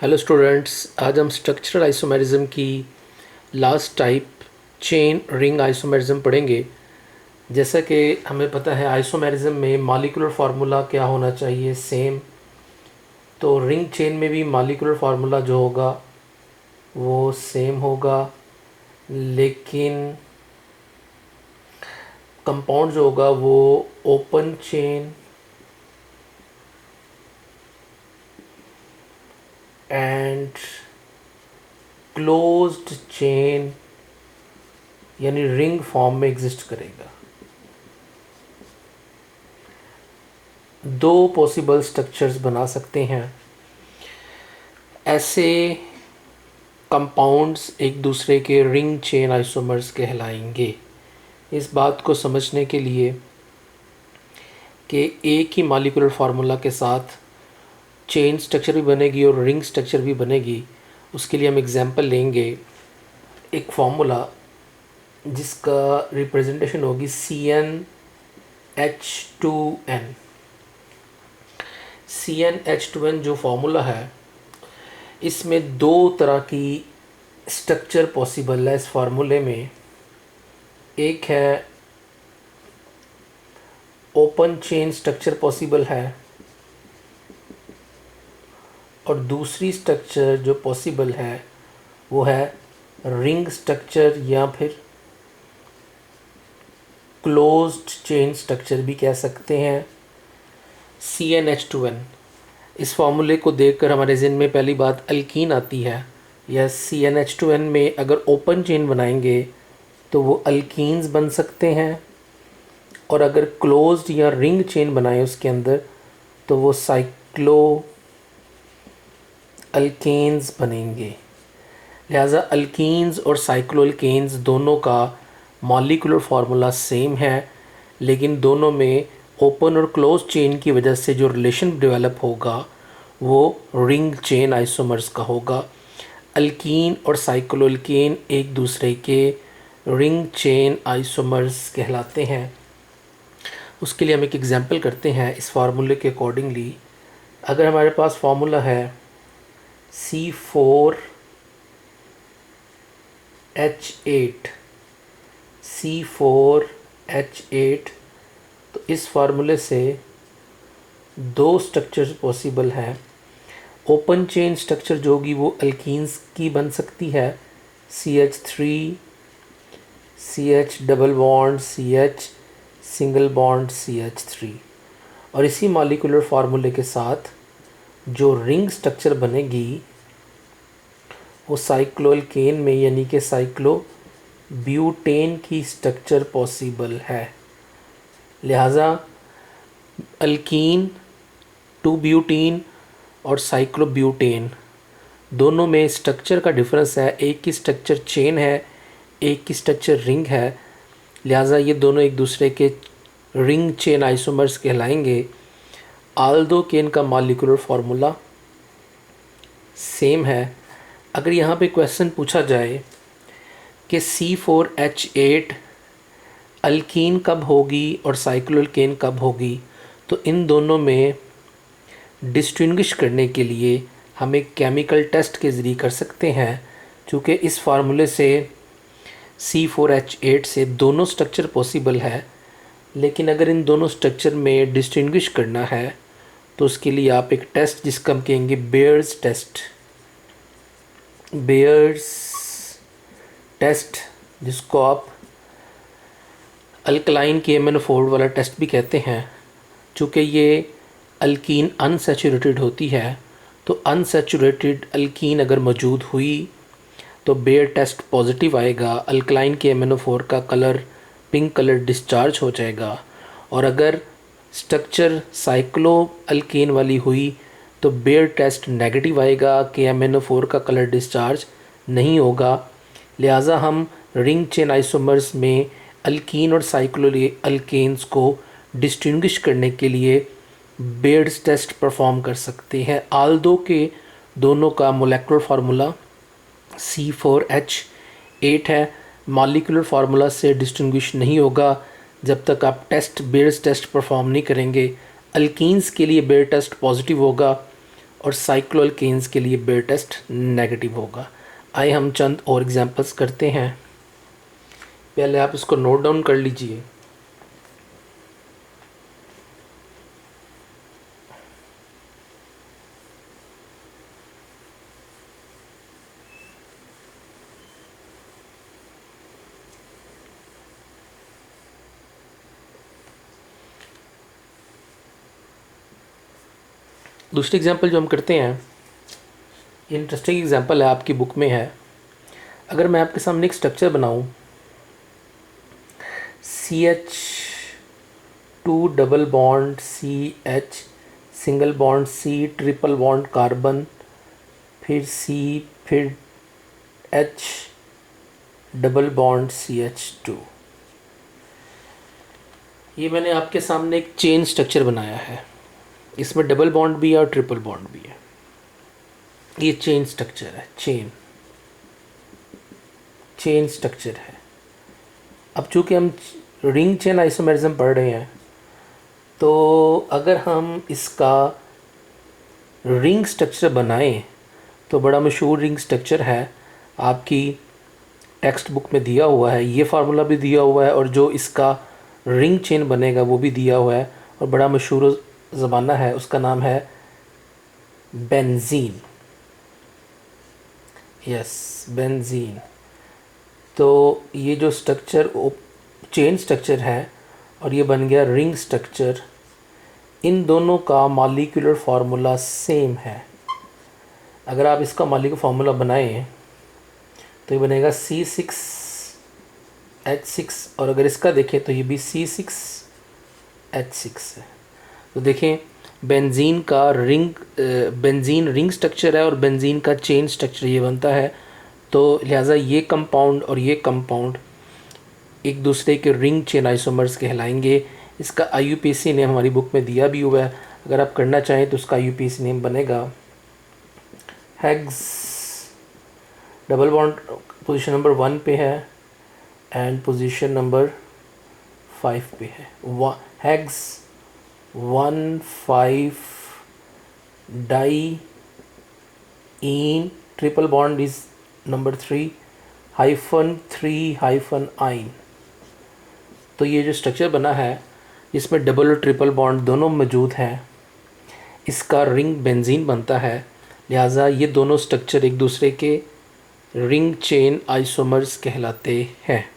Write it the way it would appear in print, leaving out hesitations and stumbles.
Hello students, आज हम structural isomerism की last type chain ring isomerism पढ़ेंगे। जैसा कि हमें पता है आइसोमेरिज्म में मॉलिक्यूलर फार्मूला क्या होना चाहिए, सेम। तो रिंग चेन में भी मॉलिक्यूलर फार्मूला जो होगा वो सेम होगा, लेकिन कंपाउंड जो होगा वो open chain and closed chain यानी रिंग फॉर्म में एग्जिस्ट करेगा। दो पॉसिबल स्ट्रक्चर्स बना सकते हैं। ऐसे कंपाउंड्स एक दूसरे के रिंग चेन आइसोमर्स कहलाएंगे। इस बात को समझने के लिए कि एक ही मॉलिक्यूलर फार्मूला के साथ चेन स्ट्रक्चर भी बनेगी और रिंग स्ट्रक्चर भी बनेगी, उसके लिए हम एग्जांपल लेंगे। एक फार्मूला जिसका रिप्रेजेंटेशन होगी CnH2n। CnH2n जो फार्मूला है, इसमें दो तरह की स्ट्रक्चर पॉसिबल है इस फार्मूले में। एक है ओपन चेन स्ट्रक्चर पॉसिबल है और दूसरी स्ट्रक्चर जो पॉसिबल है वो है रिंग स्ट्रक्चर या फिर क्लोज्ड चेन स्ट्रक्चर भी कह सकते हैं। CnH2n, इस फार्मूले को देखकर हमारे ज़हन में पहली बात अल्कीन आती है। या CnH2n में अगर ओपन चेन बनाएंगे तो वो अल्कीन्स बन सकते हैं, और अगर क्लोज्ड या रिंग चेन बनाए उसके अंदर तो वो साइक्लो अल्केन्स बनेंगे। लिहाजा अल्कीन्स और साइक्लो अल्केन्स दोनों का मॉलिक्यूलर फार्मूला सेम है, लेकिन दोनों में ओपन और क्लोज चेन की वजह से जो रिलेशन डेवलप होगा वो रिंग चेन आइसोमर्स का होगा। अल्कीन और साइक्लो अल्केन एक दूसरे के रिंग चेन आइसोमर्स कहलाते हैं। उसके लिए हम एक एग्जांपल करते हैं इस फार्मूले के अकॉर्डिंगली। अगर हमारे पास फार्मूला है C4H8 तो इस फार्मूले से दो स्ट्रक्चर्स पॉसिबल हैं। ओपन चेन स्ट्रक्चर जो होगी वो अल्कीन्स की बन सकती है, CH3 CH double bond CH single bond CH3। और इसी मॉलिक्यूलर फार्मूले के साथ जो रिंग स्ट्रक्चर बनेगी वो साइक्लो अल्केन में यानी कि साइक्लो ब्यूटेन की स्ट्रक्चर पॉसिबल है। लिहाजा अल्कीन 2-ब्यूटीन और साइक्लो ब्यूटेन दोनों में स्ट्रक्चर का डिफरेंस है। एक की स्ट्रक्चर चेन है, एक की स्ट्रक्चर रिंग है। लिहाजा ये दोनों एक दूसरे के रिंग चेन आइसोमर्स कहलाएंगे। आल्दो के इनका मॉलिक्यूलर फार्मूला सेम है। अगर यहाँ पे क्वेश्चन पूछा जाए कि C4H8 अल्कीन कब होगी और साइक्लो अल्केन कब होगी, तो इन दोनों में डिस्टिंग्विश करने के लिए हम एक केमिकल टेस्ट के ज़रिए कर सकते हैं। चूँकि इस फार्मूले से C4H8 से दोनों स्ट्रक्चर पॉसिबल है, लेकिन अगर इन दोनों स्ट्रक्चर में डिस्टिंग्विश करना है तो उसके लिए आप एक टेस्ट जिसका हम कहेंगे बेयर्स टेस्ट, जिसको आप अल्कलाइन KMnO4 वाला टेस्ट भी कहते हैं। चूँकि ये अल्कीन अनसैचुरेटेड होती है, तो अनसैचुरेटेड अल्कीन अगर मौजूद हुई तो बेयर टेस्ट पॉजिटिव आएगा, अल्कलाइन KMnO4 का कलर पिंक कलर डिस्चार्ज हो जाएगा। और अगर स्ट्रक्चर साइक्लो अल्केन वाली हुई तो बेयर टेस्ट नेगेटिव आएगा, KMnO4 का कलर डिस्चार्ज नहीं होगा। लिहाजा हम रिंग चेन आइसोमर्स में अल्कीन और साइक्लो अल्केन्स को डिस्टिंग्विश करने के लिए बेयर्स टेस्ट परफॉर्म कर सकते हैं। आल्दो के दोनों का मोलेकुलर फार्मूला C4H8 है। मॉलिक्यूलर फार्मूला से डिस्टिंग्विश नहीं होगा जब तक आप बेयर्स टेस्ट परफॉर्म नहीं करेंगे। अल्कीन्स के लिए बेयर टेस्ट पॉजिटिव होगा और साइक्लोअल्केन्स के लिए बेयर टेस्ट नेगेटिव होगा। आइए हम चंद और एग्जांपल्स करते हैं। पहले आप इसको नोट डाउन कर लीजिए। दूसरी एग्जांपल जो हम करते हैं, इंटरेस्टिंग एग्जांपल है, आपकी बुक में है। अगर मैं आपके सामने एक स्ट्रक्चर बनाऊं, CH2 double bond CH single bond C triple bond carbon, फिर C, फिर H डबल बॉन्ड CH2, ये मैंने आपके सामने एक चेन स्ट्रक्चर बनाया है। इसमें डबल बॉन्ड भी है और ट्रिपल बॉन्ड भी है। ये चेन स्ट्रक्चर है, चेन स्ट्रक्चर है। अब चूँकि हम रिंग चेन आइसोमेरिज्म पढ़ रहे हैं, तो अगर हम इसका रिंग स्ट्रक्चर बनाएं तो बड़ा मशहूर रिंग स्ट्रक्चर है, आपकी टेक्स्ट बुक में दिया हुआ है। ये फार्मूला भी दिया हुआ है और जो इसका रिंग चेन बनेगा वो भी दिया हुआ है और बड़ा मशहूर ज़माना है, उसका नाम है बेंजीन। Yes, benzene. तो ये जो स्ट्रक्चर चेन स्ट्रक्चर है और ये बन गया रिंग स्ट्रक्चर। इन दोनों का मॉलिक्यूलर फार्मूला सेम है। अगर आप इसका मॉलिक्यूलर फार्मूला बनाएं तो ये बनेगा C6H6 और अगर इसका देखें तो ये भी C6H6 है। तो देखें, बेंजीन रिंग स्ट्रक्चर है और बेंजीन का चेन स्ट्रक्चर ये बनता है। तो लिहाजा ये कंपाउंड और ये कंपाउंड एक दूसरे के रिंग चेन आइसोमर्स कहलाएंगे। इसका IUPAC नेम हमारी बुक में दिया भी हुआ है। अगर आप करना चाहें तो उसका IUPAC नेम बनेगा hex. Double bond position number 1 पे है एंड पोजीशन नंबर 5 पे है। Hex 1,5 diene triple bond is number 3 -3 तो ये जो स्ट्रक्चर बना है इसमें डबल और ट्रिपल बॉन्ड दोनों मौजूद हैं। इसका रिंग बेंजीन बनता है। लिहाजा ये दोनों स्ट्रक्चर एक दूसरे के रिंग चेन आइसोमर्स कहलाते हैं।